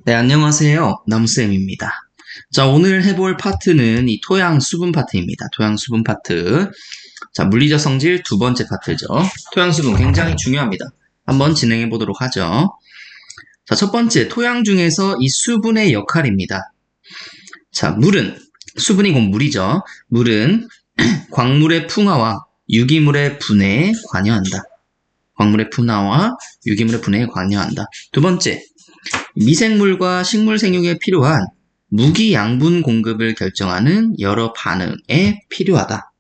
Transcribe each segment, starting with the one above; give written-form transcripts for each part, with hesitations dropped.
네, 안녕하세요. 남쌤입니다. 자, 오늘 해볼 파트는 이 토양 수분 파트입니다. 토양 수분 파트. 자, 물리적 성질 두 번째 파트죠. 토양 수분 굉장히 중요합니다. 한번 진행해 보도록 하죠. 자, 첫 번째, 토양 중에서 이 수분의 역할입니다. 자, 수분이 곧 물이죠. 물은 광물의 풍화와 유기물의 분해에 관여한다. 광물의 분화와 유기물의 분해에 관여한다. 두 번째, 미생물과 식물 생육에 필요한 무기 양분 공급을 결정하는 여러 반응에 필요하다.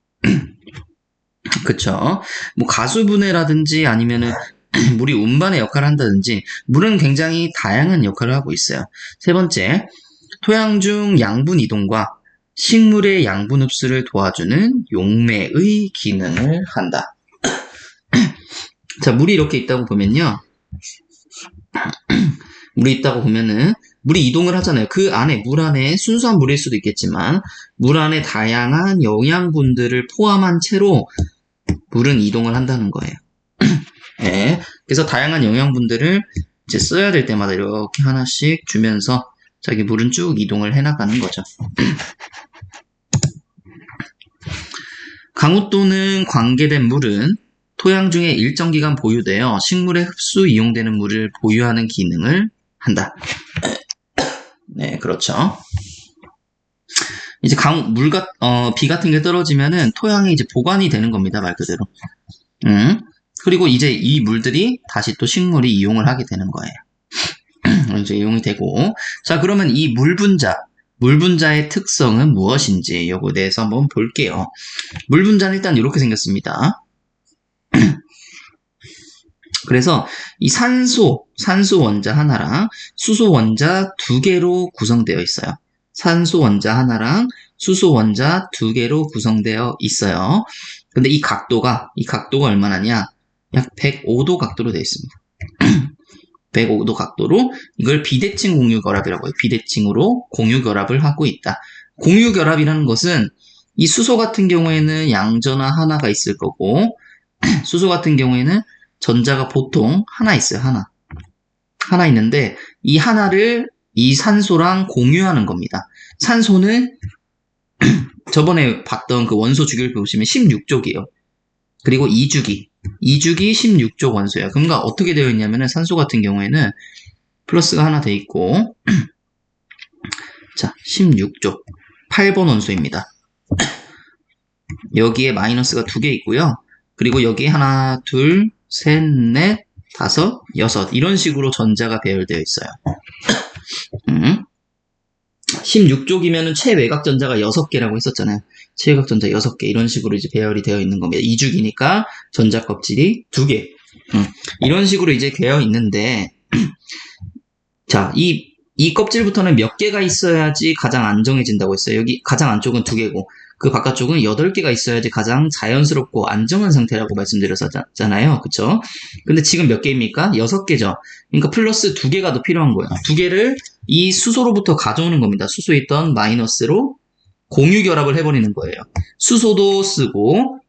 그쵸? 뭐 가수분해라든지 아니면은 물이 운반의 역할을 한다든지 물은 굉장히 다양한 역할을 하고 있어요. 세 번째, 토양 중 양분 이동과 식물의 양분 흡수를 도와주는 용매의 기능을 한다. 자, 물이 이렇게 있다고 보면요. 물이 이동을 하잖아요. 그 안에, 물 안에 순수한 물일 수도 있겠지만 물 안에 다양한 영양분들을 포함한 채로 물은 이동을 한다는 거예요. 네, 그래서 다양한 영양분들을 이제 써야 될 때마다 이렇게 하나씩 주면서 자기 물은 쭉 이동을 해나가는 거죠. 강우 또는 관계된 물은 토양 중에 일정 기간 보유되어 식물의 흡수 이용되는 물을 보유하는 기능을 한다. 네, 그렇죠. 이제 비 같은 게 떨어지면은 토양이 이제 보관이 되는 겁니다, 말 그대로. 그리고 이제 이 물들이 다시 또 식물이 이용을 하게 되는 거예요. 이제 이용이 되고. 자, 그러면 이 물분자의 특성은 무엇인지 요거에 대해서 한번 볼게요. 물분자는 일단 이렇게 생겼습니다. 그래서 이 산소 원자 하나랑 수소 원자 두 개로 구성되어 있어요. 산소 원자 하나랑 수소 원자 두 개로 구성되어 있어요. 근데 이 각도가 얼마나냐? 약 105도 각도로 되어 있습니다. 105도 각도로 이걸 비대칭 공유결합이라고 해요. 비대칭으로 공유결합을 하고 있다. 공유결합이라는 것은 이 수소 같은 경우에는 양전하 하나가 있을 거고 수소 같은 경우에는 전자가 보통 하나 있어요. 하나 있는데 이 하나를 이 산소랑 공유하는 겁니다. 산소는 저번에 봤던 그 원소 주기를 보시면 16족이에요. 그리고 2주기 16족 원소예요. 그러니까 어떻게 되어 있냐면은 산소 같은 경우에는 플러스가 하나 돼 있고 자, 16족 8번 원소입니다. 여기에 마이너스가 두 개 있고요. 그리고 여기 하나, 둘, 셋, 넷, 다섯, 여섯 이런 식으로 전자가 배열되어 있어요. 16족이면은 최외곽 전자가 6개라고 했었잖아요. 최외곽 전자 6개 이런 식으로 이제 배열이 되어 있는 겁니다. 2주기니까 전자 껍질이 2개. 이런 식으로 이제 되어 있는데 자, 이 껍질부터는 몇 개가 있어야지 가장 안정해진다고 했어요. 여기 가장 안쪽은 2개고 그 바깥쪽은 8개가 있어야지 가장 자연스럽고 안정한 상태라고 말씀드렸잖아요. 그쵸? 근데 지금 몇 개입니까? 6개죠. 그러니까 플러스 2개가 더 필요한 거예요. 2개를 이 수소로부터 가져오는 겁니다. 수소에 있던 마이너스로 공유 결합을 해버리는 거예요. 수소도 쓰고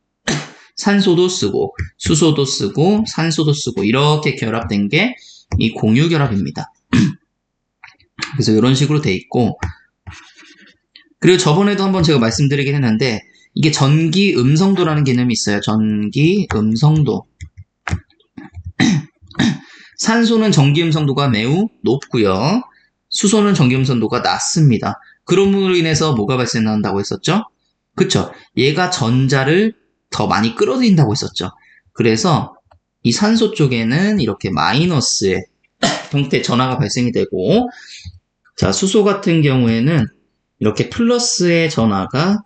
산소도 쓰고 수소도 쓰고 산소도 쓰고 이렇게 결합된 게 이 공유 결합입니다. 그래서 이런 식으로 돼 있고 그리고 저번에도 한번 제가 말씀드리긴 했는데 이게 전기 음성도라는 개념이 있어요. 전기 음성도. 산소는 전기 음성도가 매우 높고요. 수소는 전기 음성도가 낮습니다. 그럼으로 인해서 뭐가 발생한다고 했었죠? 그쵸? 얘가 전자를 더 많이 끌어들인다고 했었죠. 그래서 이 산소 쪽에는 이렇게 마이너스의 형태 전하가 발생이 되고 자, 수소 같은 경우에는 이렇게 플러스의 전하가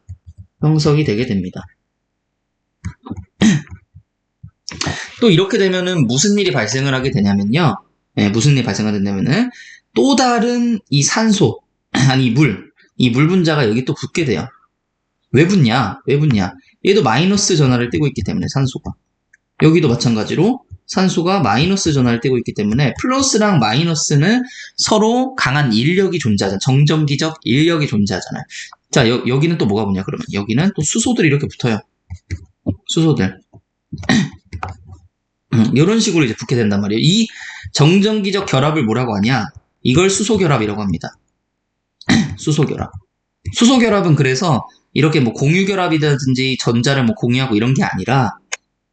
형성이 되게 됩니다. 또 이렇게 되면은 무슨 일이 발생을 하게 되냐면요. 네, 무슨 일이 발생하게 되냐면은 또 다른 이 산소, 아니 이 물 분자가 여기 또 붙게 돼요. 왜 붙냐? 얘도 마이너스 전하를 띠고 있기 때문에 산소가. 여기도 마찬가지로 산소가 마이너스 전하를 띠고 있기 때문에 플러스랑 마이너스는 서로 강한 인력이 존재하잖아요. 정전기적 인력이 존재하잖아요. 자, 여기는 또 뭐가 붙냐 그러면 여기는 또 수소들이 이렇게 붙어요. 수소들. 이런 식으로 이제 붙게 된단 말이에요. 이 정전기적 결합을 뭐라고 하냐? 이걸 수소결합이라고 합니다. 수소결합. 수소결합은 그래서 이렇게 뭐 공유결합이라든지 전자를 뭐 공유하고 이런 게 아니라,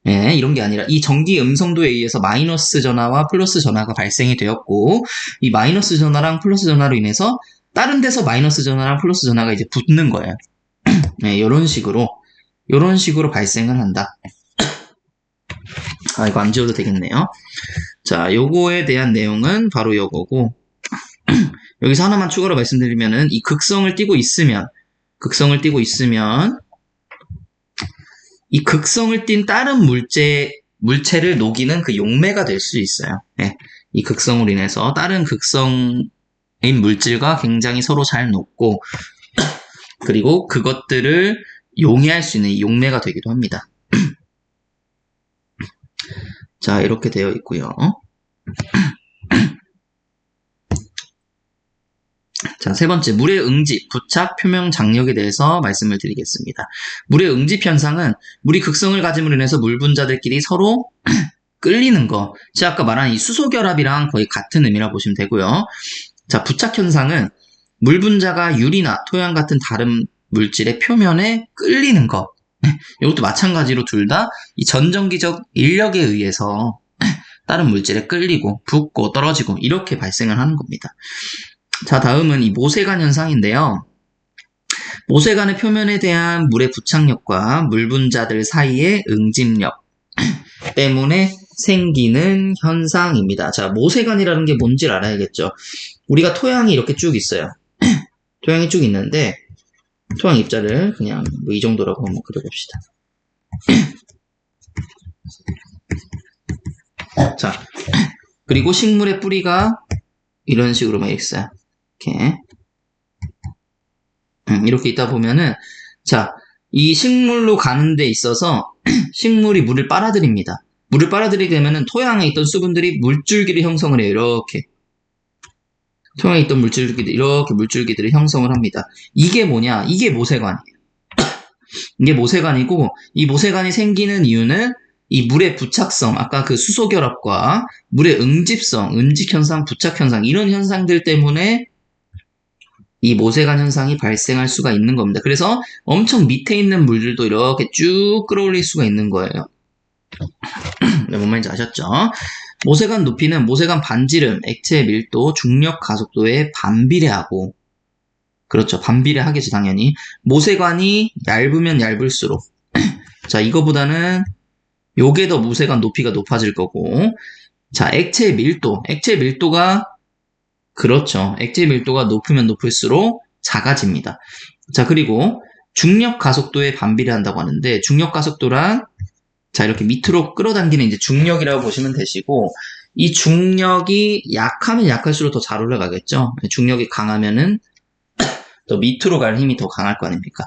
예, 이런 게 아니라 이 전기 음성도에 의해서 마이너스 전하와 플러스 전하가 발생이 되었고, 이 마이너스 전하랑 플러스 전하로 인해서 다른 데서 마이너스 전하랑 플러스 전하가 이제 붙는 거예요. 네, 이런 식으로 발생을 한다. 아, 이거 안 지워도 되겠네요. 자, 요거에 대한 내용은 바로 요거고, 여기서 하나만 추가로 말씀드리면은, 이 극성을 띠고 있으면, 이 극성을 띤 다른 물체를 녹이는 그 용매가 될 수 있어요. 네, 이 극성으로 인해서 다른 극성인 물질과 굉장히 서로 잘 녹고, 그리고 그것들을 용해할 수 있는 용매가 되기도 합니다. 자, 이렇게 되어 있고요. 자, 세 번째, 물의 응집, 부착, 표명, 장력에 대해서 말씀을 드리겠습니다. 물의 응집 현상은 물이 극성을 가짐으로 인해서 물 분자들끼리 서로 끌리는 거. 제가 아까 말한 이 수소결합이랑 거의 같은 의미라 보시면 되고요. 자, 부착 현상은 물 분자가 유리나 토양 같은 다른 물질의 표면에 끌리는 거. 이것도 마찬가지로 둘 다 이 전전기적 인력에 의해서 다른 물질에 끌리고 붙고 떨어지고 이렇게 발생을 하는 겁니다. 자, 다음은 이 모세관 현상인데요. 모세관의 표면에 대한 물의 부착력과 물 분자들 사이의 응집력 때문에 생기는 현상입니다. 자, 모세관이라는 게 뭔지를 알아야겠죠. 우리가 토양이 이렇게 쭉 있어요. 토양이 쭉 있는데 토양 입자를 그냥 뭐 이 정도라고 한번 그려봅시다. 자, 그리고 식물의 뿌리가 이런 식으로 막 있어요. 이렇게 있다 보면은, 자, 이 식물로 가는 데 있어서 식물이 물을 빨아들입니다. 물을 빨아들이게 되면은 토양에 있던 수분들이 물줄기를 형성을 해요. 이렇게. 토양에 있던 물줄기들이 형성을 합니다. 이게 뭐냐? 이게 모세관이에요. 이게 모세관이고, 이 모세관이 생기는 이유는 이 물의 부착성, 아까 그 수소결합과 물의 응집성, 응집현상, 부착현상, 이런 현상들 때문에 이 모세관 현상이 발생할 수가 있는 겁니다. 그래서 엄청 밑에 있는 물들도 이렇게 쭉 끌어올릴 수가 있는 거예요. 네, 뭔 말인지 아셨죠? 모세관 높이는 모세관 반지름, 액체 밀도, 중력 가속도에 반비례하고, 그렇죠. 반비례하겠죠, 당연히. 모세관이 얇으면 얇을수록, 자, 이거보다는 요게 더 모세관 높이가 높아질 거고, 자, 액체 밀도가, 그렇죠. 액체 밀도가 높으면 높을수록 작아집니다. 자, 그리고 중력 가속도에 반비례한다고 하는데, 중력 가속도란, 자, 이렇게 밑으로 끌어당기는 이제 중력이라고 보시면 되시고, 이 중력이 약하면 약할수록 더 잘 올라가겠죠. 중력이 강하면은 더 밑으로 갈 힘이 더 강할 거 아닙니까?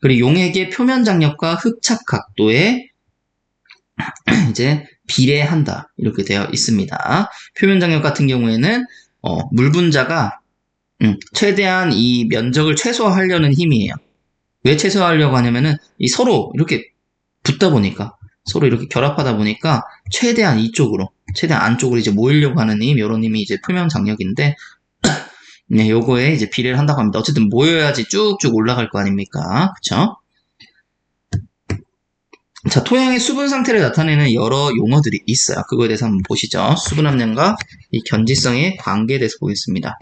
그리고 용액의 표면 장력과 흡착 각도에 이제 비례한다. 이렇게 되어 있습니다. 표면 장력 같은 경우에는 물 분자가 최대한 이 면적을 최소화하려는 힘이에요. 왜 최소화하려고 하냐면은 이 서로 이렇게 붙다 보니까, 서로 이렇게 결합하다 보니까 최대한 안쪽으로 이제 모이려고 하는 힘, 요런 힘이 이제 표면 장력인데, 네, 요거에 이제 비례를 한다고 합니다. 어쨌든 모여야지 쭉쭉 올라갈 거 아닙니까? 그쵸? 자, 토양의 수분 상태를 나타내는 여러 용어들이 있어요. 그거에 대해서 한번 보시죠. 수분 함량과 이 견지성의 관계에 대해서 보겠습니다.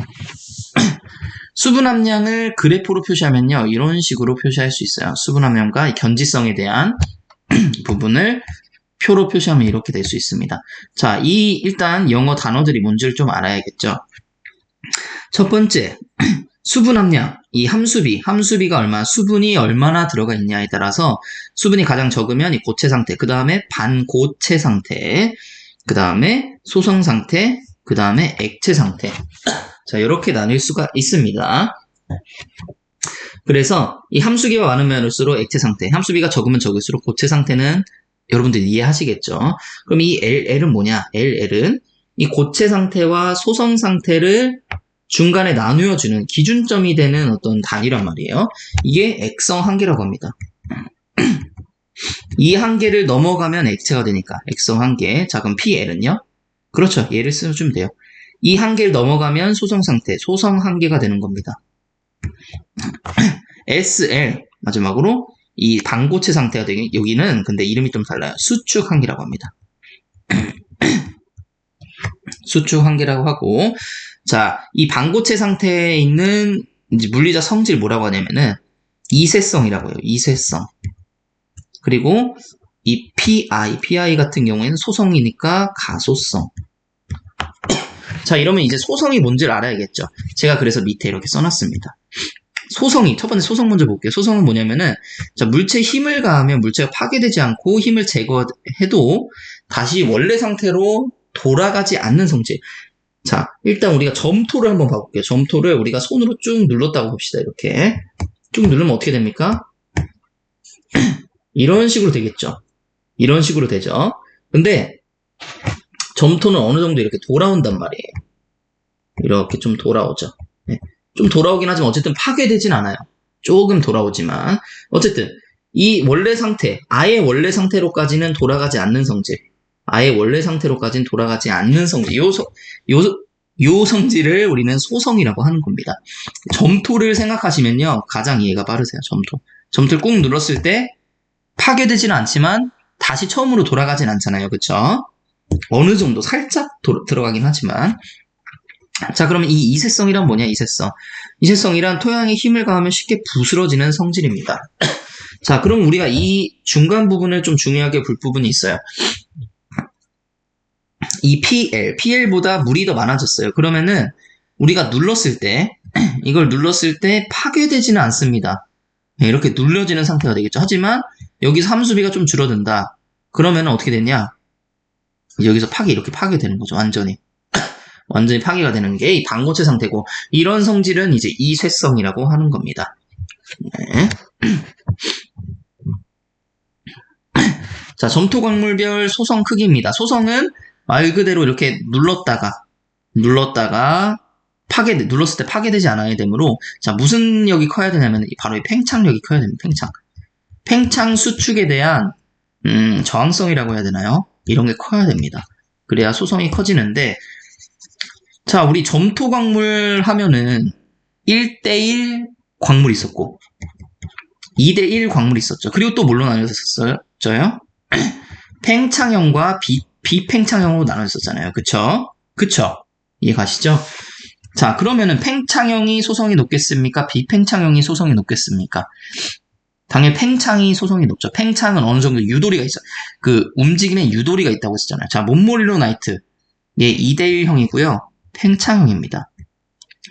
수분 함량을 그래프로 표시하면요, 이런 식으로 표시할 수 있어요. 수분 함량과 이 견지성에 대한 부분을 표로 표시하면 이렇게 될 수 있습니다. 자, 일단 영어 단어들이 뭔지를 좀 알아야겠죠. 첫 번째, 수분 함량, 이 함수비가 수분이 얼마나 들어가 있냐에 따라서 수분이 가장 적으면 이 고체 상태, 그 다음에 반고체 상태, 그 다음에 소성 상태, 그 다음에 액체 상태. 자, 이렇게 나뉠 수가 있습니다. 그래서 이 함수비가 많으면 많을수록 액체 상태, 함수비가 적으면 적을수록 고체 상태는 여러분들 이해하시겠죠? 그럼 이 L은 뭐냐? LL은 이 고체 상태와 소성 상태를 중간에 나누어주는 기준점이 되는 어떤 단위란 말이에요. 이게 액성 한계라고 합니다. 이 한계를 넘어가면 액체가 되니까 액성 한계. 자, 그럼 PL은요? 그렇죠. 얘를 써주면 돼요. 이 한계를 넘어가면 소성 상태, 소성 한계가 되는 겁니다. SL, 마지막으로 이 반고체 상태가 되긴, 여기는 근데 이름이 좀 달라요. 수축 한계라고 합니다. 수축 한계라고 하고, 자, 이 반고체 상태에 있는 이제 물리적 성질 뭐라고 하냐면은 이쇄성이라고 해요. 이쇄성. 그리고 이 PI 같은 경우에는 소성이니까 가소성. 자, 이러면 이제 소성이 뭔지를 알아야겠죠. 제가 그래서 밑에 이렇게 써놨습니다. 소성이, 첫 번째 소성 먼저 볼게요. 소성은 뭐냐면은, 자, 물체에 힘을 가하면 물체가 파괴되지 않고 힘을 제거해도 다시 원래 상태로 돌아가지 않는 성질. 자, 일단 우리가 점토를 한번 봐볼게요. 점토를 우리가 손으로 쭉 눌렀다고 봅시다. 이렇게. 쭉 누르면 어떻게 됩니까? 이런 식으로 되겠죠. 이런 식으로 되죠. 근데 점토는 어느 정도 이렇게 돌아온단 말이에요. 이렇게 좀 돌아오죠. 네. 좀 돌아오긴 하지만 어쨌든 파괴되진 않아요. 조금 돌아오지만 어쨌든 이 원래 상태, 아예 원래 상태로까지는 돌아가지 않는 성질, 아예 원래 상태로까지는 돌아가지 않는 성질, 요 성질을 우리는 소성이라고 하는 겁니다. 점토를 생각하시면요, 가장 이해가 빠르세요. 점토를 꾹 눌렀을 때 파괴되지는 않지만 다시 처음으로 돌아가진 않잖아요. 그쵸? 어느 정도 살짝 들어가긴 하지만. 자, 그러면 이 이쇄성이란 뭐냐? 이쇄성이란 토양에 힘을 가하면 쉽게 부스러지는 성질입니다. 자, 그럼 우리가 이 중간 부분을 좀 중요하게 볼 부분이 있어요. 이 PL보다 물이 더 많아졌어요. 그러면은 우리가 눌렀을 때, 이걸 눌렀을 때 파괴되지는 않습니다. 이렇게 눌려지는 상태가 되겠죠. 하지만 여기서 함수비가 좀 줄어든다. 그러면 어떻게 되냐? 여기서 이렇게 파괴되는 거죠. 완전히 파괴가 되는 게 이 반고체 상태고, 이런 성질은 이제 이쇄성이라고 하는 겁니다. 네. 자, 점토 광물별 소성 크기입니다. 소성은 말 그대로 이렇게 눌렀을 때 파괴되지 않아야 되므로, 자, 무슨 역이 커야 되냐면 바로 이 팽창력이 커야 됩니다. 팽창 수축에 대한 저항성이라고 해야 되나요? 이런 게 커야 됩니다. 그래야 소성이 커지는데, 자, 우리 점토 광물 하면은 1대1 광물이 있었고 2대1 광물이 있었죠. 그리고 또 뭘로 나뉘었어요? 팽창형과 비팽창형으로 나눠졌잖아요. 그쵸? 이해 가시죠? 자, 그러면은 팽창형이 소성이 높겠습니까? 비팽창형이 소성이 높겠습니까? 당연히 팽창이 소성이 높죠. 팽창은 어느 정도 유도리가 있어요. 그 움직임에 유도리가 있다고 했잖아요. 자, 몬모릴로나이트 얘 2대1형이고요. 팽창형입니다.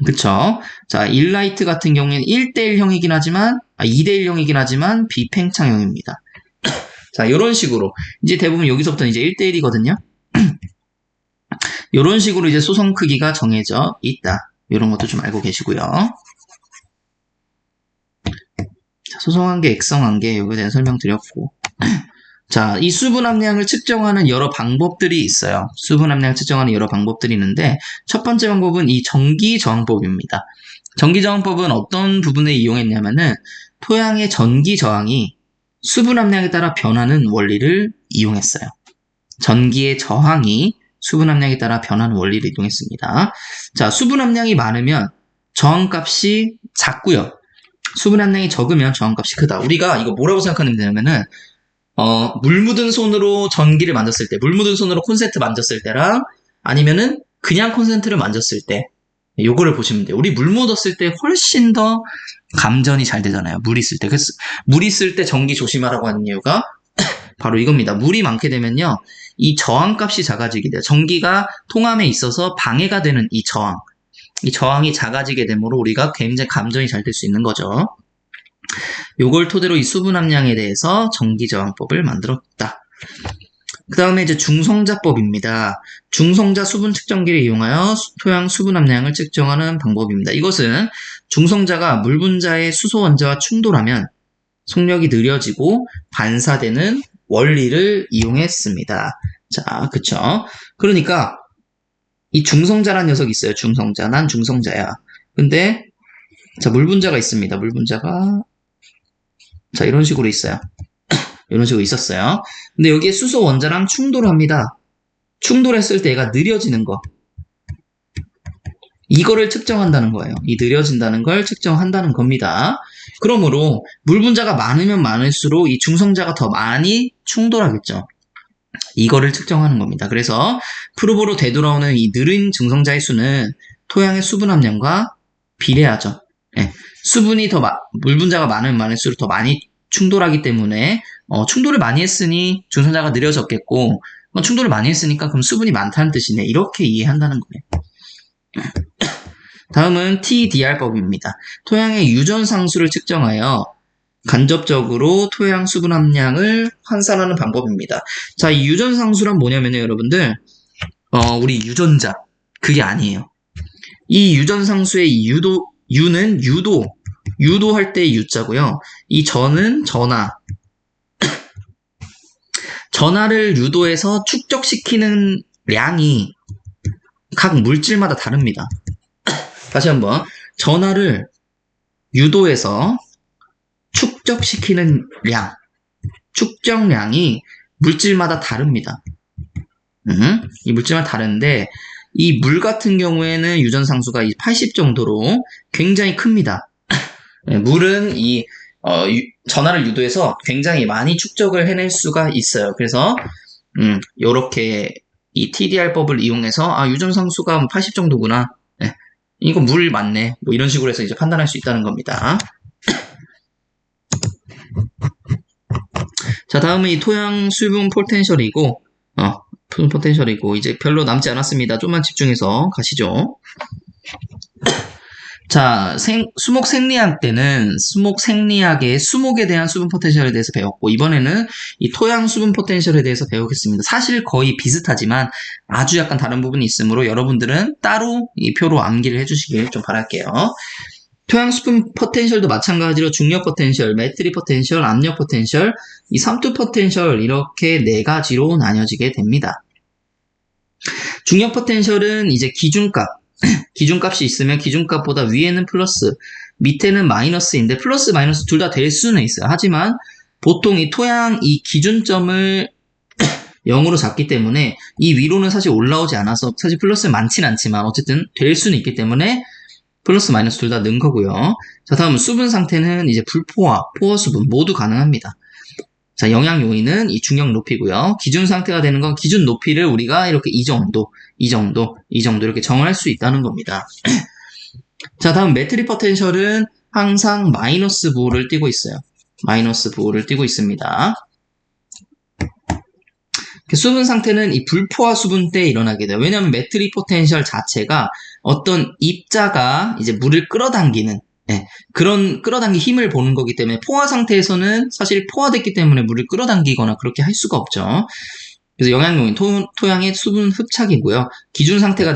그쵸? 자, 일라이트 같은 경우에는 1대1형이긴 하지만, 2대1형이긴 하지만 비팽창형입니다. 자, 이런 식으로 이제 대부분 여기서부터 이제 1대1이거든요. 이런 식으로 이제 소성 크기가 정해져 있다. 이런 것도 좀 알고 계시고요. 자, 소성한계, 액성한계 여기에 대한 설명드렸고, 자, 이 수분 함량을 측정하는 여러 방법들이 있어요. 수분 함량을 측정하는 여러 방법들이 있는데, 첫 번째 방법은 이 전기 저항법입니다. 전기 저항법은 어떤 부분에 이용했냐면은 토양의 전기 저항이 수분 함량에 따라 변하는 원리를 이용했어요. 전기의 저항이 수분 함량에 따라 변하는 원리를 이용했습니다. 자, 수분 함량이 많으면 저항값이 작고요. 수분 함량이 적으면 저항값이 크다. 우리가 이거 뭐라고 생각하면 되냐면은 물 묻은 손으로 전기를 만졌을 때, 물 묻은 손으로 콘센트 만졌을 때랑 아니면은 그냥 콘센트를 만졌을 때, 요거를 보시면 돼요. 우리 물 묻었을 때 훨씬 더 감전이 잘 되잖아요. 물 있을 때. 그래서 물 있을 때 전기 조심하라고 하는 이유가 바로 이겁니다. 물이 많게 되면요, 이 저항값이 작아지게 돼요. 전기가 통함에 있어서 방해가 되는 이 저항이 작아지게 되므로 우리가 굉장히 감전이 잘 될 수 있는 거죠. 요걸 토대로 이 수분 함량에 대해서 전기저항법을 만들었다. 그 다음에 이제 중성자법입니다. 중성자 수분 측정기를 이용하여 토양 수분 함량을 측정하는 방법입니다. 이것은 중성자가 물 분자의 수소 원자와 충돌하면 속력이 느려지고 반사되는 원리를 이용했습니다. 자, 그쵸? 그러니까 이 중성자란 녀석이 있어요. 중성자. 난 중성자야. 근데 자, 물 분자가 있습니다. 물 분자가 자, 이런 식으로 있어요. 이런 식으로 있었어요. 근데 여기에 수소 원자랑 충돌을 합니다. 충돌했을 때 얘가 느려지는 거. 이거를 측정한다는 거예요. 이 느려진다는 걸 측정한다는 겁니다. 그러므로 물 분자가 많으면 많을수록 이 중성자가 더 많이 충돌하겠죠. 이거를 측정하는 겁니다. 그래서 프로브로 되돌아오는 이 느린 중성자의 수는 토양의 수분 함량과 비례하죠. 예, 수분이 물 분자가 많으면 많을수록 더 많이 충돌하기 때문에 충돌을 많이 했으니 중성자가 느려졌겠고 충돌을 많이 했으니까 그럼 수분이 많다는 뜻이네. 이렇게 이해한다는 거예요. 다음은 TDR법입니다. 토양의 유전상수를 측정하여 간접적으로 토양 수분 함량을 환산하는 방법입니다. 자, 이 유전상수란 뭐냐면요, 여러분들. 우리 유전자. 그게 아니에요. 이 유전상수의 유는 유도할 때 유자고요. 이 전은 전하를 유도해서 축적시키는 량이 각 물질마다 다릅니다. 다시 한번. 전하를 유도해서 축적시키는 축적량이 물질마다 다릅니다. 이 물질마다 다른데, 이 물 같은 경우에는 유전상수가 80 정도로 굉장히 큽니다. 물은 전하를 유도해서 굉장히 많이 축적을 해낼 수가 있어요. 그래서, 요렇게 이 TDR법을 이용해서, 유전상수가 80 정도구나. 네. 이거 물 맞네. 뭐 이런 식으로 해서 이제 판단할 수 있다는 겁니다. 자, 다음은 이 토양 수분 포텐셜이고, 이제 별로 남지 않았습니다. 좀만 집중해서 가시죠. 자, 수목 생리학 때는 수목 생리학의 수목에 대한 수분 포텐셜에 대해서 배웠고, 이번에는 이 토양 수분 포텐셜에 대해서 배우겠습니다. 사실 거의 비슷하지만 아주 약간 다른 부분이 있으므로 여러분들은 따로 이 표로 암기를 해주시길 좀 바랄게요. 토양 수분 포텐셜도 마찬가지로 중력 포텐셜, 매트리 포텐셜, 압력 포텐셜, 이 삼투 포텐셜 이렇게 네 가지로 나뉘어지게 됩니다. 중력 포텐셜은 이제 기준값이 있으면 기준값보다 위에는 플러스, 밑에는 마이너스인데 플러스 마이너스 둘 다 될 수는 있어요. 하지만 보통 이 토양 이 기준점을 0으로 잡기 때문에 이 위로는 사실 올라오지 않아서 사실 플러스 많진 않지만 어쨌든 될 수는 있기 때문에 플러스 마이너스 둘 다 넣은 거고요. 자, 다음 수분 상태는 이제 불포화, 포화 수분 모두 가능합니다. 자, 영향 요인은 이 중력 높이고요. 기준 상태가 되는 건 기준 높이를 우리가 이렇게 이 정도 이렇게 정할 수 있다는 겁니다. 자, 다음 매트리 포텐셜은 항상 마이너스 부호를 띠고 있어요. 마이너스 부호를 띠고 있습니다. 수분 상태는 이 불포화 수분 때 일어나게 돼요. 왜냐하면 매트리 포텐셜 자체가 어떤 입자가 이제 물을 끌어당기는 그런 끌어당기 힘을 보는 거기 때문에 포화 상태에서는 사실 포화됐기 때문에 물을 끌어당기거나 그렇게 할 수가 없죠. 그래서 영향요인 토양의 수분 흡착이고요. 기준 상태가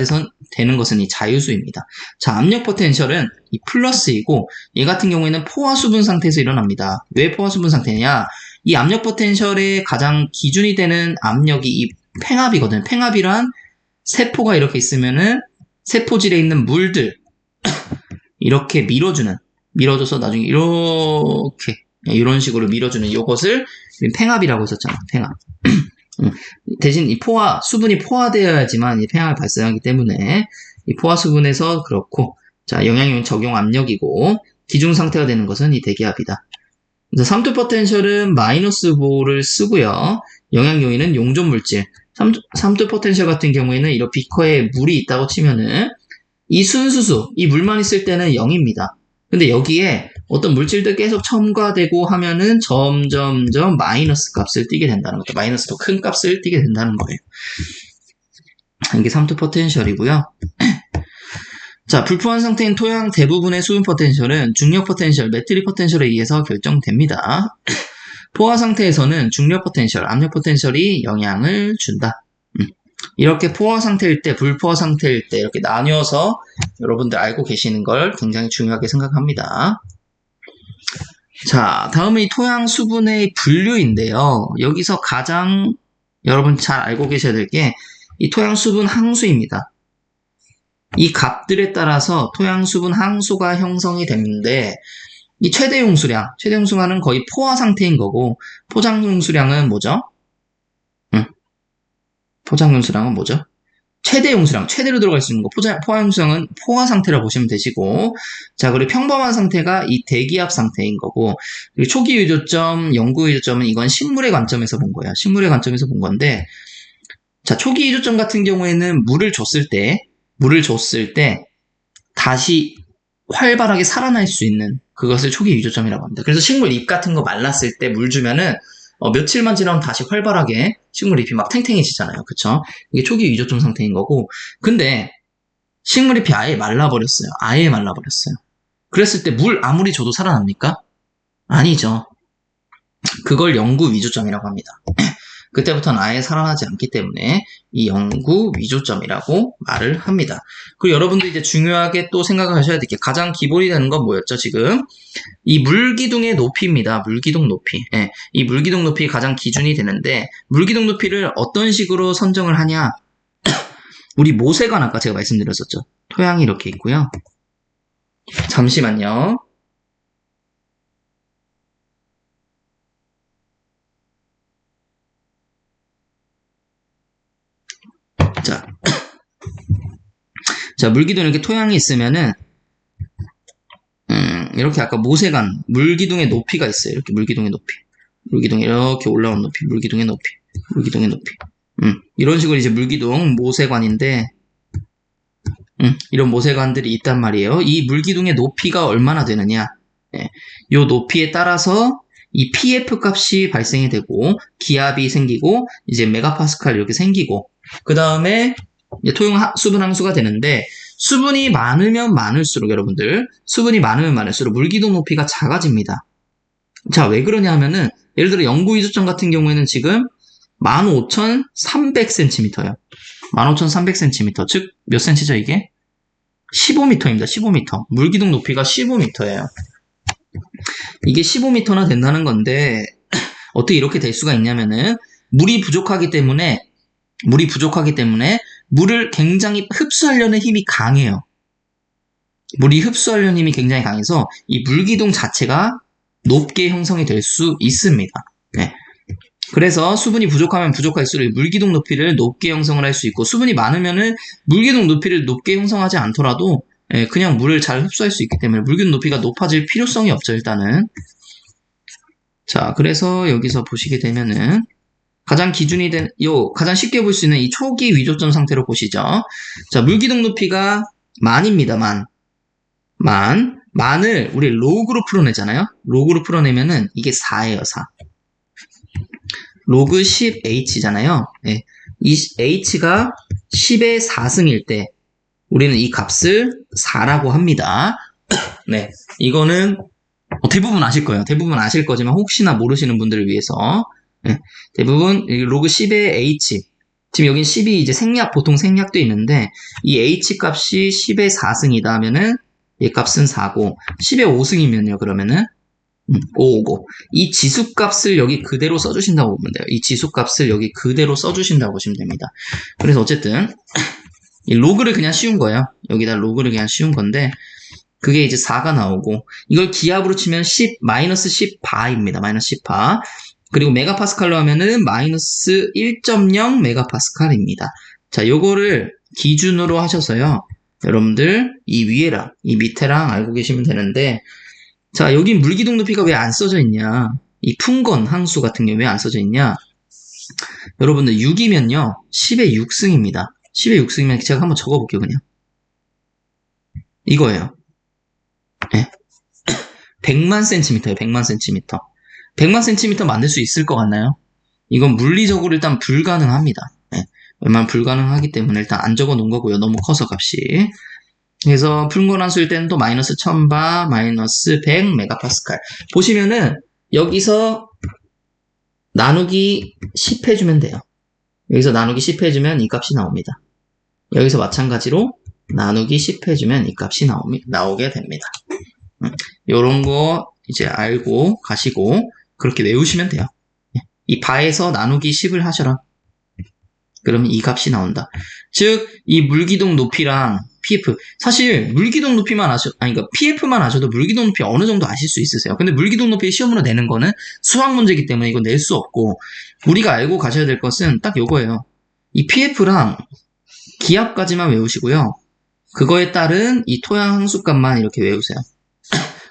되는 것은 이 자유수입니다. 자, 압력 포텐셜은 이 플러스이고 얘 같은 경우에는 포화 수분 상태에서 일어납니다. 왜 포화 수분 상태냐? 이 압력 포텐셜의 가장 기준이 되는 압력이 이 팽압이거든요. 팽압이란 세포가 이렇게 있으면은 세포질에 있는 물들 이렇게 밀어줘서 나중에 이렇게 이런 식으로 밀어주는 이것을 팽압이라고 했었잖아. 팽압. 대신 이 수분이 포화되어야지만 이 팽압이 발생하기 때문에 이 포화 수분에서 그렇고, 자, 영향요인 적용 압력이고 기준 상태가 되는 것은 이 대기압이다. 그래서 삼투 포텐셜은 마이너스 부호를 쓰고요. 영향 요인은 용존 물질. 삼투 포텐셜 같은 경우에는 이런 비커에 물이 있다고 치면은 이 순수수, 이 물만 있을 때는 0입니다. 근데 여기에 어떤 물질들 계속 첨가되고 하면은 점점점 마이너스 값을 띠게 된다는 거죠. 마이너스 더 큰 값을 띠게 된다는 거예요. 이게 삼투 포텐셜이고요. 자, 불포한 상태인 토양 대부분의 수분 포텐셜은 중력 포텐셜, 매트리 포텐셜에 의해서 결정됩니다. 포화 상태에서는 중력 포텐셜, 압력 포텐셜이 영향을 준다. 이렇게 포화 상태일 때, 불포화 상태일 때 이렇게 나뉘어서 여러분들 알고 계시는 걸 굉장히 중요하게 생각합니다. 자, 다음은 이 토양 수분의 분류인데요. 여기서 가장 여러분 잘 알고 계셔야 될 게 이 토양 수분 항수입니다. 이 값들에 따라서 토양 수분 항수가 형성이 되는데 이 최대 용수량은 거의 포화 상태인 거고 포장 용수량은 뭐죠? 포장 용수량은 뭐죠? 최대 용수량, 최대로 들어갈 수 있는 거, 포화 용수량은 포화 상태라고 보시면 되시고, 자, 그리고 평범한 상태가 이 대기압 상태인 거고, 그리고 초기 위조점, 연구 위조점은 이건 식물의 관점에서 본 거예요. 식물의 관점에서 본 건데, 자, 초기 위조점 같은 경우에는 물을 줬을 때, 다시 활발하게 살아날 수 있는 그것을 초기 위조점이라고 합니다. 그래서 식물 잎 같은 거 말랐을 때 물 주면은, 며칠만 지나면 다시 활발하게 식물 잎이 막 탱탱해지잖아요. 그쵸? 이게 초기 위조점 상태인 거고. 근데 식물 잎이 아예 말라버렸어요. 아예 말라버렸어요. 그랬을 때 물 아무리 줘도 살아납니까? 아니죠. 그걸 영구 위조점이라고 합니다. 그때부터는 아예 살아나지 않기 때문에 이 영구 위조점이라고 말을 합니다. 그리고 여러분들 이제 중요하게 또 생각을 하셔야 될 게 가장 기본이 되는 건 뭐였죠, 지금? 이 물기둥의 높이입니다. 물기둥 높이. 예, 이 물기둥 높이 가장 기준이 되는데, 물기둥 높이를 어떤 식으로 선정을 하냐? 우리 모세관 아까 제가 말씀드렸었죠. 토양이 이렇게 있고요. 잠시만요. 자, 물기둥 이렇게 토양이 있으면은, 이렇게 아까 모세관, 물기둥의 높이가 있어요. 이렇게 물기둥의 높이. 물기둥 이렇게 올라온 높이, 물기둥의 높이, 물기둥의 높이. 이런 식으로 이제 물기둥, 모세관인데, 이런 모세관들이 있단 말이에요. 이 물기둥의 높이가 얼마나 되느냐. 예, 요 높이에 따라서 이 PF 값이 발생이 되고, 기압이 생기고, 이제 메가파스칼 이렇게 생기고, 그 다음에 토용 수분 항수가 되는데, 수분이 많으면 많을수록 여러분들, 수분이 많으면 많을수록 물기둥 높이가 작아집니다. 자, 왜 그러냐 하면은, 예를 들어 영구 위조점 같은 경우에는 지금 15,300cm요. 15,300cm. 즉, 몇 cm죠, 이게? 15m입니다. 15m. 물기둥 높이가 15m예요. 이게 15m나 된다는 건데, 어떻게 이렇게 될 수가 있냐면은, 물이 부족하기 때문에 물을 굉장히 흡수하려는 힘이 강해요. 물이 흡수하려는 힘이 굉장히 강해서 이 물기둥 자체가 높게 형성이 될 수 있습니다. 네. 그래서 수분이 부족하면 부족할수록 물기둥 높이를 높게 형성을 할 수 있고, 수분이 많으면은 물기둥 높이를 높게 형성하지 않더라도 그냥 물을 잘 흡수할 수 있기 때문에 물기둥 높이가 높아질 필요성이 없죠, 일단은. 자, 그래서 여기서 보시게 되면은 가장 기준이 된, 가장 쉽게 볼 수 있는 이 초기 위조점 상태로 보시죠. 자, 물기둥 높이가 만입니다, 만을 우리 로그로 풀어내잖아요. 로그로 풀어내면은 이게 4예요, 4. 로그 10h잖아요. 네. 이 h가 10의 4승일 때 우리는 이 값을 4라고 합니다. 네. 이거는 대부분 아실 거예요. 대부분 아실 거지만 혹시나 모르시는 분들을 위해서 네. 대부분 로그 10의 h, 지금 여긴 10이 이제 보통 생략도 있는데 이 h 값이 10의 4승이다 하면은 얘 값은 4고 10의 5승이면요 그러면은 5고 이 지수값을 여기 그대로 써주신다고 보면 돼요. 이 지수값을 여기 그대로 써주신다고 보시면 됩니다. 그래서 어쨌든 이 로그를 그냥 씌운 거예요. 여기다 로그를 그냥 씌운 건데 그게 이제 4가 나오고 이걸 기압으로 치면 10, 마이너스 10바입니다. 마이너스 10바. 그리고 메가파스칼로 하면은 마이너스 1.0 메가파스칼입니다. 자, 요거를 기준으로 하셔서요. 여러분들 이 위에랑 이 밑에랑 알고 계시면 되는데 자, 여기 물기둥 높이가 왜 안 써져 있냐? 이 풍건 항수 같은 경우에 왜 안 써져 있냐? 여러분들 6이면요. 10의 6승입니다. 10의 6승이면 제가 한번 적어볼게요, 그냥. 이거예요. 네. 100만 cm예요, 100만 cm. 100만 cm 만들 수 있을 것 같나요? 이건 물리적으로 일단 불가능합니다. 네. 웬만하면 불가능하기 때문에 일단 안 적어 놓은 거고요. 너무 커서 값이. 그래서 풍건함수일 때는 또 마이너스 1000바, 마이너스 100 메가파스칼. 보시면은 여기서 나누기 10 해주면 돼요. 여기서 나누기 10 해주면 이 값이 나옵니다. 여기서 마찬가지로 나누기 10 해주면 이 값이 나오게 됩니다. 요런 거 이제 알고 가시고 그렇게 외우시면 돼요. 이 바에서 나누기 10을 하셔라. 그러면 이 값이 나온다. 즉, 이 물기둥 높이랑 PF. 사실, 물기둥 높이만 그러니까 PF만 아셔도 물기둥 높이 어느 정도 아실 수 있으세요. 근데 물기둥 높이 시험으로 내는 거는 수학 문제이기 때문에 이거 낼 수 없고, 우리가 알고 가셔야 될 것은 딱 요거예요. 이 PF랑 기압까지만 외우시고요. 그거에 따른 이 토양 항수값만 이렇게 외우세요.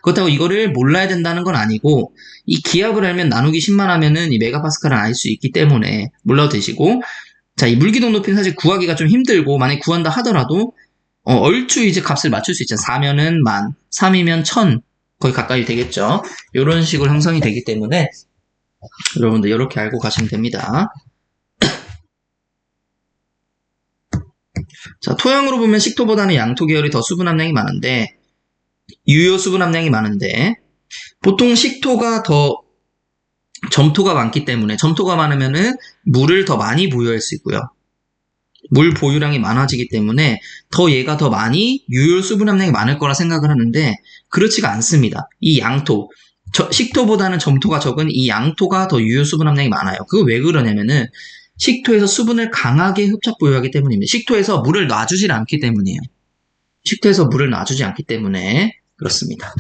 그렇다고 이거를 몰라야 된다는 건 아니고, 이 기압을 알면 나누기 10만 하면은 이 메가파스칼을 알 수 있기 때문에 몰라도 되시고, 자, 이 물기동 높이는 사실 구하기가 좀 힘들고, 만약에 구한다 하더라도, 얼추 이제 값을 맞출 수 있잖아요. 4면은 10,000, 3이면 1000, 거의 가까이 되겠죠. 이런 식으로 형성이 되기 때문에, 여러분들 이렇게 알고 가시면 됩니다. 자, 토양으로 보면 식토보다는 양토 계열이 더 수분 함량이 많은데, 유효 수분 함량이 많은데, 보통 식토가 더 점토가 많기 때문에, 점토가 많으면은 물을 더 많이 보유할 수 있고요. 물 보유량이 많아지기 때문에 더 얘가 더 많이 유효 수분 함량이 많을 거라 생각을 하는데, 그렇지가 않습니다. 이 양토, 식토보다는 점토가 적은 이 양토가 더 유효 수분 함량이 많아요. 그거 왜 그러냐면은 식토에서 수분을 강하게 흡착 보유하기 때문입니다. 식토에서 물을 놔주질 않기 때문이에요. 식토에서 물을 놔주지 않기 때문에 그렇습니다.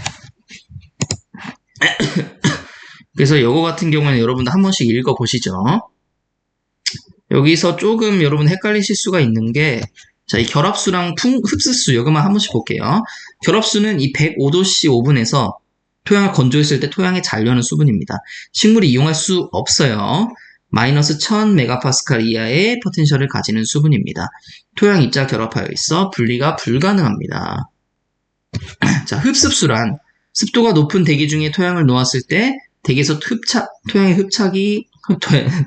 그래서 이거 같은 경우에는 여러분들 한 번씩 읽어보시죠. 여기서 조금 여러분 헷갈리실 수가 있는 게, 자, 이 결합수랑 흡수수, 이것만 한 번씩 볼게요. 결합수는 이 105도씨 오븐에서 토양을 건조했을 때 토양에 잔려는 수분입니다. 식물이 이용할 수 없어요. 마이너스 1000메가파스칼 이하의 포텐셜을 가지는 수분입니다. 토양 입자 결합하여 있어 분리가 불가능합니다. 자, 흡습수란 습도가 높은 대기 중에 토양을 놓았을 때 대기에서 토양의 흡착이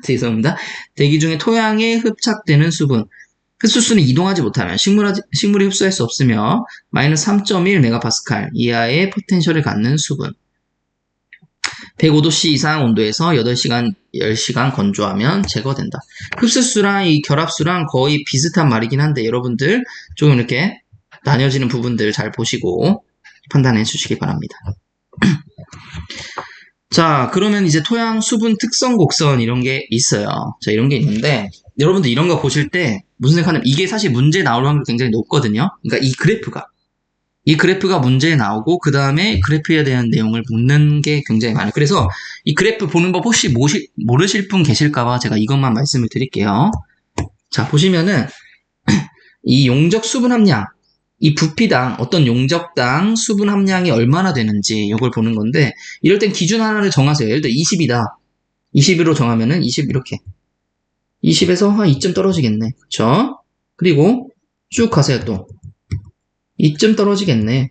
죄송합니다. 대기 중에 토양에 흡착되는 수분. 흡수수는 이동하지 못하면 식물이 흡수할 수 없으며 마이너스 3.1메가파스칼 이하의 포텐셜을 갖는 수분. 105도씨 이상 온도에서 8시간, 10시간 건조하면 제거된다. 흡수수랑 이 결합수랑 거의 비슷한 말이긴 한데 여러분들 좀 이렇게 나뉘어지는 부분들 잘 보시고 판단해 주시기 바랍니다. 자, 그러면 이제 토양 수분 특성 곡선 이런 게 있어요. 자, 이런 게 있는데 여러분들 이런 거 보실 때 무슨 생각하냐면 이게 사실 문제 나올 확률이 굉장히 높거든요. 그러니까 이 그래프가 문제에 나오고 그 다음에 그래프에 대한 내용을 묻는 게 굉장히 많아요. 그래서 이 그래프 보는 법 혹시 모르실 분 계실까봐 제가 이것만 말씀을 드릴게요. 자, 보시면은 이 용적 수분 함량, 이 부피당 어떤 용적당 수분 함량이 얼마나 되는지 이걸 보는 건데, 이럴 땐 기준 하나를 정하세요. 예를 들어 20이다. 20으로 정하면은 20 이렇게 20에서 한 2점 떨어지겠네. 그쵸? 그리고 쭉 가세요. 또 2점 떨어지겠네.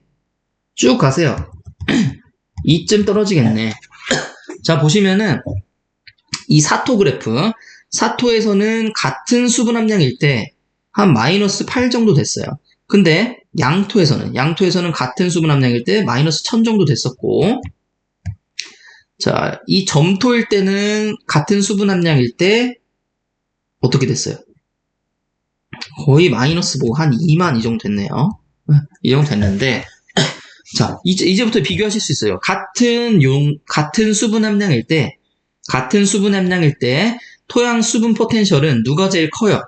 쭉 가세요. 2점 떨어지겠네. 자, 보시면은 이 사토 그래프, 사토에서는 같은 수분 함량일 때 한 마이너스 8 정도 됐어요. 근데 양토에서는 같은 수분 함량일 때 마이너스 1000 정도 됐었고, 자, 이 점토일 때는 같은 수분 함량일 때 어떻게 됐어요? 거의 마이너스 한 2만 이 정도 됐네요. 이 정도 됐는데, 자, 이제부터 비교하실 수 있어요. 같은 수분 함량일 때 토양 수분 포텐셜은 누가 제일 커요?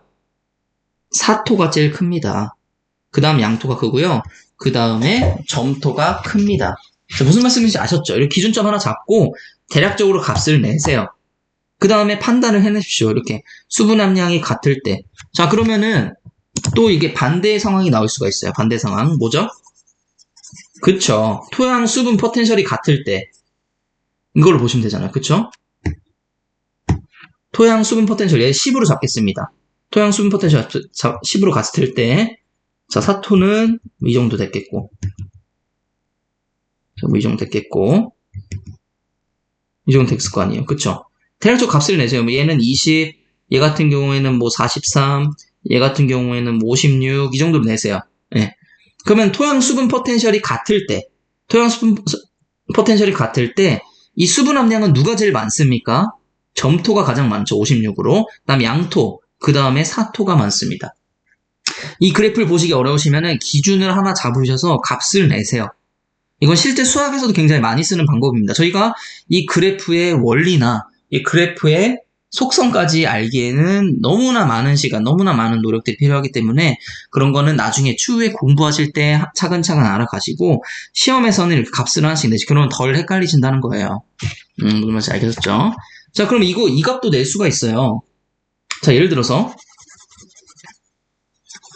사토가 제일 큽니다. 그 다음 양토가 크고요. 그 다음에 점토가 큽니다. 자, 무슨 말씀인지 아셨죠? 이렇게 기준점 하나 잡고 대략적으로 값을 내세요. 그 다음에 판단을 해내십시오. 이렇게 수분 함량이 같을 때. 자, 그러면은 또 이게 반대의 상황이 나올 수가 있어요. 반대 상황 뭐죠? 그쵸? 토양 수분 포텐셜이 같을 때 이걸로 보시면 되잖아요. 그쵸? 토양 수분 포텐셜 얘 10으로 잡겠습니다. 토양 수분 포텐셜 10으로 갔을 때, 자, 사토는 이 정도 됐겠고, 이 정도 됐겠고, 이 정도 됐을 거 아니에요. 그쵸? 대략적 값을 내세요. 얘는 20, 얘 같은 경우에는 43, 얘 같은 경우에는 56, 이 정도로 내세요. 예. 그러면 토양 수분 포텐셜이 같을 때, 이 수분 함량은 누가 제일 많습니까? 점토가 가장 많죠. 56으로. 그 다음 양토, 그 다음에 사토가 많습니다. 이 그래프를 보시기 어려우시면은 기준을 하나 잡으셔서 값을 내세요. 이건 실제 수학에서도 굉장히 많이 쓰는 방법입니다. 저희가 이 그래프의 원리나 이 그래프의 속성까지 알기에는 너무나 많은 시간, 너무나 많은 노력들이 필요하기 때문에 그런 거는 나중에 추후에 공부하실 때 차근차근 알아가시고 시험에서는 이렇게 값을 하나씩 내시 그러면 덜 헷갈리신다는 거예요. 무슨 말인지 알겠죠? 자, 그럼 이 값도 낼 수가 있어요. 자, 예를 들어서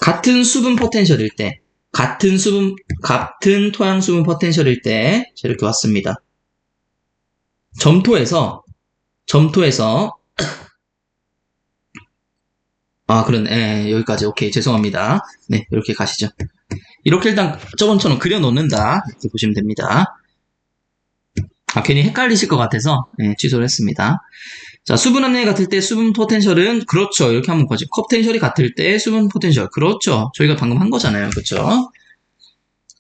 같은 수분 포텐셜일 때, 같은 토양 수분 포텐셜일 때, 자, 이렇게 왔습니다. 점토에서, 그러네. 여기까지. 오케이. 죄송합니다. 네, 이렇게 가시죠. 이렇게 일단 저번처럼 그려놓는다. 이렇게 보시면 됩니다. 괜히 헷갈리실 것 같아서, 네, 취소를 했습니다. 자, 수분 함량이 같을 때 수분 포텐셜은, 그렇죠. 이렇게 한번 보죠. 컵 텐셜이 같을 때 수분 포텐셜. 그렇죠. 저희가 방금 한 거잖아요. 그렇죠.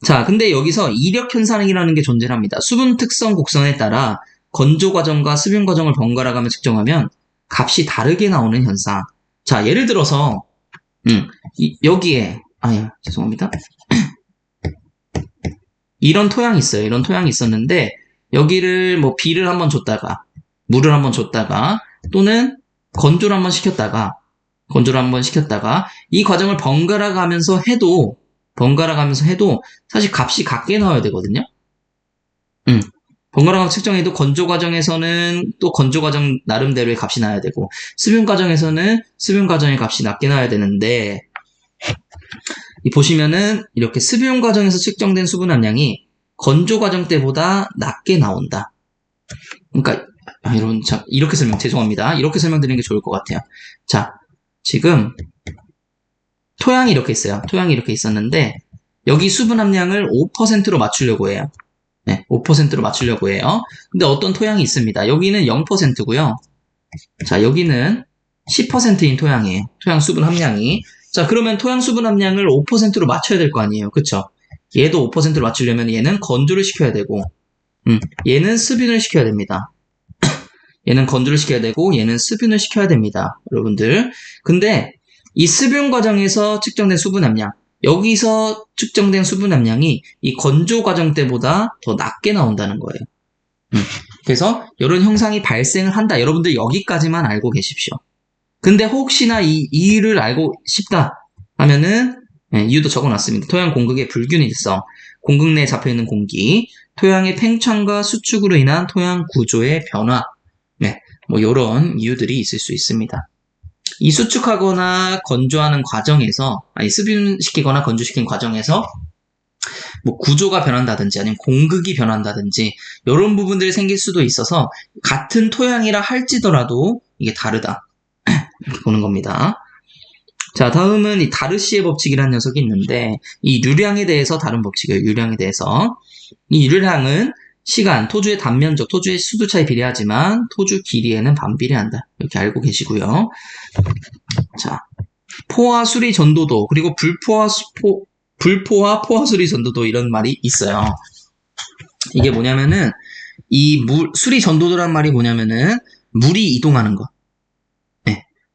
자, 근데 여기서 이력 현상이라는 게 존재합니다. 수분 특성 곡선에 따라 건조 과정과 수분 과정을 번갈아 가며 측정하면 값이 다르게 나오는 현상. 자, 예를 들어서, 여기에, 죄송합니다. 이런 토양이 있어요. 이런 토양이 있었는데, 여기를 뭐 비를 한번 줬다가, 물을 한번 줬다가, 또는 건조를 한번 시켰다가, 이 과정을 번갈아 가면서 해도, 사실 값이 같게 나와야 되거든요. 번갈아 가면서 측정해도 건조 과정에서는 또 건조 과정 나름대로의 값이 나야 되고, 수분 과정에서는 수분 과정의 값이 낮게 나야 되는데, 보시면은 이렇게 수분 과정에서 측정된 수분 함량이 건조 과정 때보다 낮게 나온다. 그러니까 이렇게 죄송합니다. 이렇게 설명드리는 게 좋을 것 같아요. 자, 지금 토양이 이렇게 있어요. 토양이 이렇게 있었는데 여기 수분 함량을 5%로 맞추려고 해요. 네, 5%로 맞추려고 해요. 근데 어떤 토양이 있습니다. 여기는 0%고요. 자, 여기는 10%인 토양이에요. 토양 수분 함량이. 자, 그러면 토양 수분 함량을 5%로 맞춰야 될 거 아니에요. 그쵸? 얘도 5%로 맞추려면 얘는 건조를 시켜야 되고, 얘는 수분을 시켜야 됩니다. 얘는 건조를 시켜야 되고, 얘는 수분을 시켜야 됩니다. 여러분들. 근데 이 수분 과정에서 측정된 수분 함량, 여기서 측정된 수분 함량이 이 건조 과정 때보다 더 낮게 나온다는 거예요. 그래서 이런 현상이 발생을 한다. 여러분들 여기까지만 알고 계십시오. 근데 혹시나 이 이유를 알고 싶다 하면은 이유도 적어놨습니다. 토양 공극의 불균일성, 공극 내에 잡혀있는 공기, 토양의 팽창과 수축으로 인한 토양 구조의 변화, 뭐 이런 이유들이 있을 수 있습니다. 이 수축하거나 건조하는 과정에서, 수분시키거나 건조시킨 과정에서 뭐 구조가 변한다든지 아니면 공극이 변한다든지 이런 부분들이 생길 수도 있어서 같은 토양이라 할지더라도 이게 다르다. 이렇게 보는 겁니다. 자, 다음은 이 다르시의 법칙이라는 녀석이 있는데 이 유량에 대해서 다른 법칙이에요. 유량에 대해서. 이 유량은 시간, 토주의 단면적, 토주의 수도 차에 비례하지만 토주 길이에는 반비례한다. 이렇게 알고 계시고요. 자, 포화 수리 전도도 그리고 불포화 포화 수리 전도도 이런 말이 있어요. 이게 뭐냐면은 이 수리 전도도란 말이 뭐냐면은 물이 이동하는 거.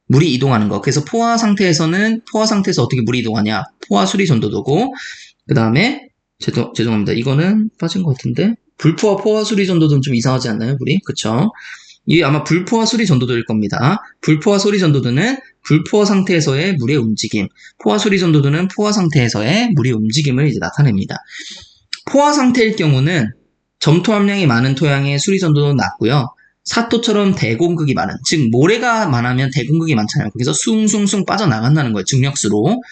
물이 이동하는 거. 그래서 포화 상태에서 어떻게 물이 이동하냐? 포화 수리 전도도고, 그 다음에, 죄송합니다. 이거는 빠진 것 같은데, 불포화 포화 수리 전도도는 좀 이상하지 않나요, 물이? 그쵸? 이게 아마 불포화 수리 전도도일 겁니다. 불포화 수리 전도도는 불포화 상태에서의 물의 움직임, 포화 수리 전도도는 포화 상태에서의 물의 움직임을 이제 나타냅니다. 포화 상태일 경우는 점토 함량이 많은 토양의 수리 전도도는 낮고요. 사토처럼 대공극이 많은, 즉 모래가 많으면 대공극이 많잖아요. 거기서 숭숭숭 빠져나간다는 거예요. 증력수로.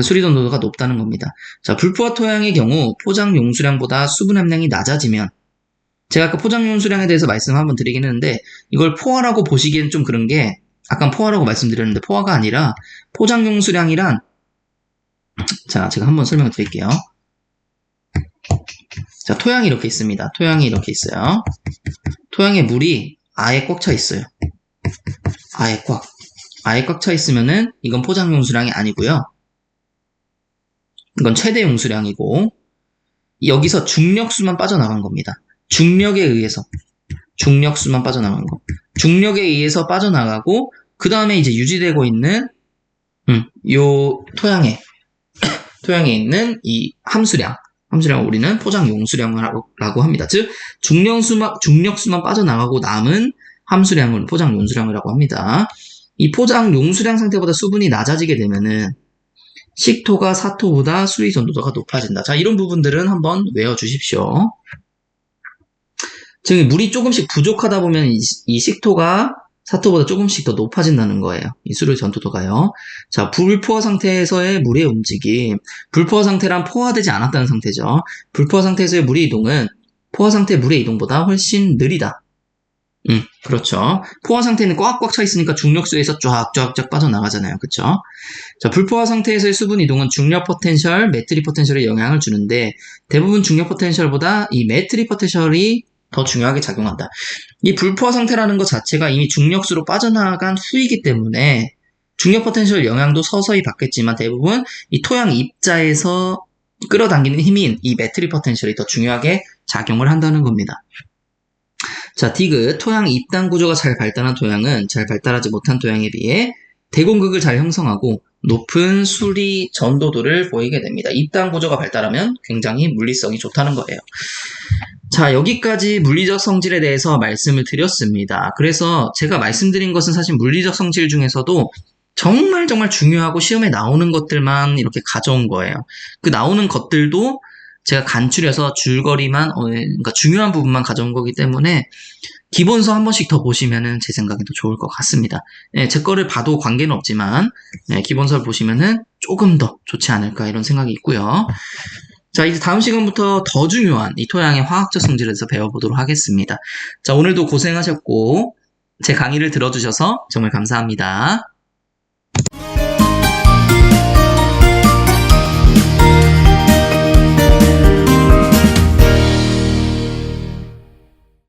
수리 전도도가 높다는 겁니다. 자, 불포화 토양의 경우 포장 용수량보다 수분 함량이 낮아지면, 제가 아까 포장 용수량에 대해서 말씀 한번 드리긴 했는데 이걸 포화라고 보시기엔 좀 그런 게, 아까 포화라고 말씀드렸는데 포화가 아니라 포장 용수량이란, 자, 제가 한번 설명을 드릴게요. 자, 토양이 이렇게 있습니다. 토양이 이렇게 있어요. 토양에 물이 아예 꽉 차 있어요. 아예 꽉 차 있으면은 이건 포장 용수량이 아니고요. 이건 최대 용수량이고, 여기서 중력수만 빠져나간 겁니다. 중력에 의해서 중력수만 빠져나간 거. 중력에 의해서 빠져나가고, 그 다음에 이제 유지되고 있는 요 토양에 있는 이 함수량을 우리는 포장 용수량이라고 합니다. 즉 중력수만 빠져나가고 남은 함수량을 포장 용수량이라고 합니다. 이 포장 용수량 상태보다 수분이 낮아지게 되면은 식토가 사토보다 수리 전도도가 높아진다. 자, 이런 부분들은 한번 외워주십시오. 즉 물이 조금씩 부족하다 보면 이 식토가 사토보다 조금씩 더 높아진다는 거예요. 이 수를 전도도가요. 자, 불포화 상태에서의 물의 움직임. 불포화 상태란 포화되지 않았다는 상태죠. 불포화 상태에서의 물의 이동은 포화 상태의 물의 이동보다 훨씬 느리다. 그렇죠. 포화 상태는 꽉꽉 차 있으니까 중력수에서 쫙쫙쫙 빠져나가잖아요. 그쵸? 자, 불포화 상태에서의 수분 이동은 중력 포텐셜, 매트릭 포텐셜에 영향을 주는데 대부분 중력 포텐셜보다 이 매트릭 포텐셜이 더 중요하게 작용한다. 이 불포화 상태라는 것 자체가 이미 중력수로 빠져나간 후이기 때문에 중력 포텐셜 영향도 서서히 받겠지만 대부분 이 토양 입자에서 끌어당기는 힘인 이 매트릭 포텐셜이 더 중요하게 작용을 한다는 겁니다. 자, 디귿, 토양 입단 구조가 잘 발달한 토양은 잘 발달하지 못한 토양에 비해 대공극을 잘 형성하고 높은 수리 전도도를 보이게 됩니다. 입단 구조가 발달하면 굉장히 물리성이 좋다는 거예요. 자, 여기까지 물리적 성질에 대해서 말씀을 드렸습니다. 그래서 제가 말씀드린 것은 사실 물리적 성질 중에서도 정말 중요하고 시험에 나오는 것들만 이렇게 가져온 거예요. 그 나오는 것들도 제가 간추려서 줄거리만, 그러니까 중요한 부분만 가져온 거기 때문에 기본서 한 번씩 더 보시면은 제 생각에도 좋을 것 같습니다. 네, 제 거를 봐도 관계는 없지만, 네, 기본서를 보시면은 조금 더 좋지 않을까 이런 생각이 있고요. 자, 이제 다음 시간부터 더 중요한 이 토양의 화학적 성질에 대해서 배워보도록 하겠습니다. 자, 오늘도 고생하셨고, 제 강의를 들어주셔서 정말 감사합니다.